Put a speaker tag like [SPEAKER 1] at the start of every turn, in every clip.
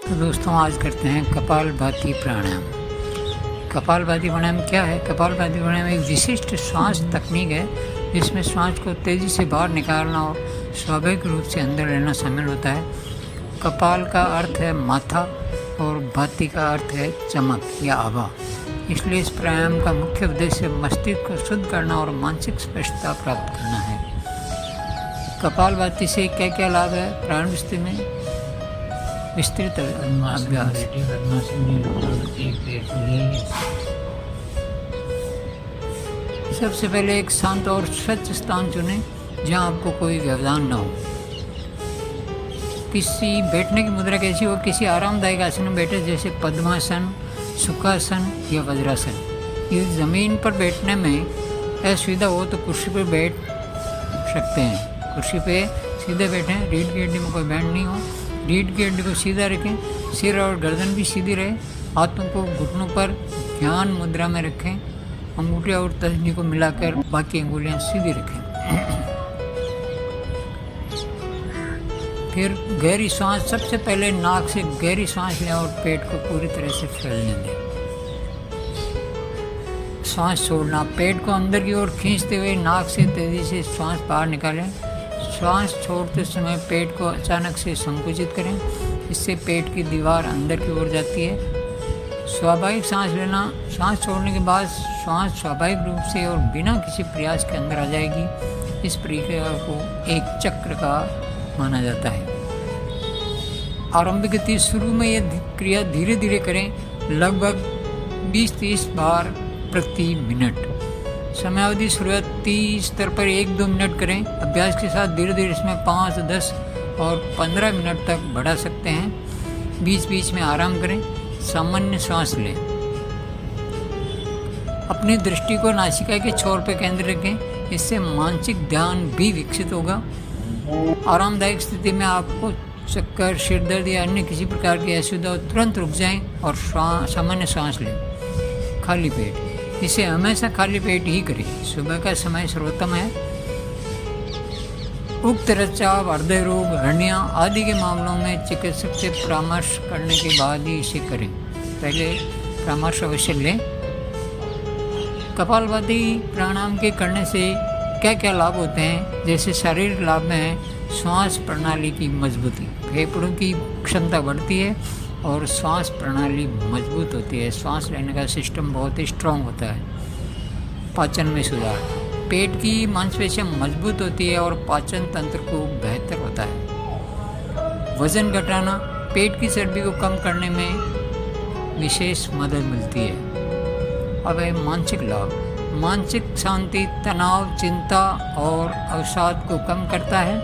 [SPEAKER 1] तो दोस्तों आज करते हैं कपालभाति प्राणायाम। कपालभाति प्राणायाम क्या है? कपालभाति प्राणायाम एक विशिष्ट श्वास तकनीक है जिसमें श्वास को तेज़ी से बाहर निकालना और स्वाभाविक रूप से अंदर लेना शामिल होता है। कपाल का अर्थ है माथा और भाति का अर्थ है चमक या आभा। इसलिए इस प्राणायाम का मुख्य उद्देश्य मस्तिष्क को शुद्ध करना और मानसिक स्पष्टता प्राप्त करना है। कपालभाति से क्या क्या लाभ है? प्रारंभ स्थिति में विस्तृत अभ्यास। सबसे पहले एक शांत और स्वच्छ स्थान चुनें जहां आपको कोई व्यवधान न हो। किसी बैठने की मुद्रा कैसी हो? किसी आरामदायक आसन में बैठे, जैसे पद्मासन, सुखासन या वज्रासन। यदि ज़मीन पर बैठने में असुविधा हो तो कुर्सी पर बैठ सकते हैं। कुर्सी पे सीधे बैठें, रीढ़ की हड्डी में कोई बैंड नहीं हो। रीढ़ की हड्डी को सीधा रखें, सिर और गर्दन भी सीधी रहे। हाथों को घुटनों पर ध्यान मुद्रा में रखें। अंगूठियाँ और तर्जनी को मिलाकर बाकी अंगुलियाँ सीधी रखें। फिर गहरी सांस, सबसे पहले नाक से गहरी सांस लें और पेट को पूरी तरह से फैलने दें। सांस छोड़ना, पेट को अंदर की ओर खींचते हुए नाक से तेज़ी से सांस बाहर निकालें। सांस छोड़ते समय पेट को अचानक से संकुचित करें, इससे पेट की दीवार अंदर की ओर जाती है। स्वाभाविक सांस लेना, सांस छोड़ने के बाद सांस स्वाभाविक रूप से और बिना किसी प्रयास के अंदर आ जाएगी। इस प्रक्रिया को एक चक्र का माना जाता है। आरंभिक गति, शुरू में यह क्रिया धीरे धीरे करें, लगभग 20-30 बार प्रति मिनट। समयावधि शुरुआती स्तर पर 1-2 मिनट करें। अभ्यास के साथ धीरे धीरे इसमें 5, 10 और 15 मिनट तक बढ़ा सकते हैं। बीच बीच में आराम करें, सामान्य सांस लें। अपनी दृष्टि को नासिका के छोर पर केंद्रित रखें, इससे मानसिक ध्यान भी विकसित होगा। आरामदायक स्थिति में आपको चक्कर, सिर दर्द या अन्य किसी प्रकार की असुविधा तुरंत रुक जाएं और सामान्य सांस लें। खाली पेट, इसे हमेशा खाली पेट ही करें। सुबह का समय सर्वोत्तम है। उक्त रक्तचाप, हृदय रोग, हर्निया आदि के मामलों में चिकित्सक से परामर्श करने के बाद ही इसे करें। पहले परामर्श अवश्य लें। कपालभाति प्राणायाम के करने से क्या क्या लाभ होते हैं? जैसे शारीरिक लाभ में है श्वास प्रणाली की मजबूती, फेफड़ों की क्षमता बढ़ती है और श्वास प्रणाली मजबूत होती है। श्वास लेने का सिस्टम बहुत ही स्ट्रांग होता है। पाचन में सुधार, पेट की मांसपेशियां मजबूत होती है और पाचन तंत्र को बेहतर होता है। वजन घटाना, पेट की चर्बी को कम करने में विशेष मदद मिलती है। अब है मानसिक लाभ। मानसिक शांति, तनाव, चिंता और अवसाद को कम करता है।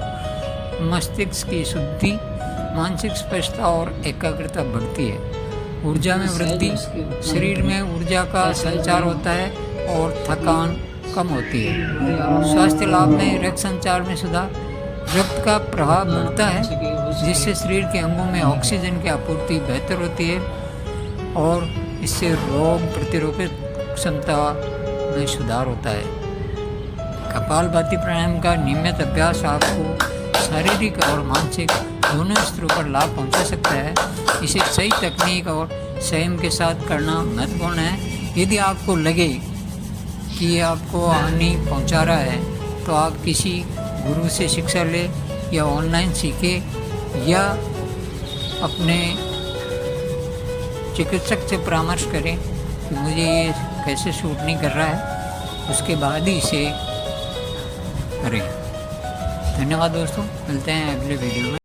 [SPEAKER 1] मस्तिष्क की शुद्धि, मानसिक स्पष्टता और एकाग्रता बढ़ती है। ऊर्जा में वृद्धि, शरीर में ऊर्जा का संचार होता है और थकान कम होती है। स्वास्थ्य लाभ में रक्त संचार में सुधार, रक्त का प्रवाह बढ़ता है जिससे शरीर के अंगों में ऑक्सीजन की आपूर्ति बेहतर होती है और इससे रोग प्रतिरोधक क्षमता में सुधार होता है। कपालभाति प्राणायाम का नियमित अभ्यास आपको शारीरिक और मानसिक दोनों स्तरों पर लाभ पहुंचा सकता है। इसे सही तकनीक और संयम के साथ करना महत्वपूर्ण है। यदि आपको लगे कि ये आपको हानि पहुंचा रहा है तो आप किसी गुरु से शिक्षा लें या ऑनलाइन सीखें या अपने चिकित्सक से परामर्श करें कि मुझे ये कैसे सूट नहीं कर रहा है, उसके बाद ही इसे करें। धन्यवाद दोस्तों, मिलते हैं अगले वीडियो में।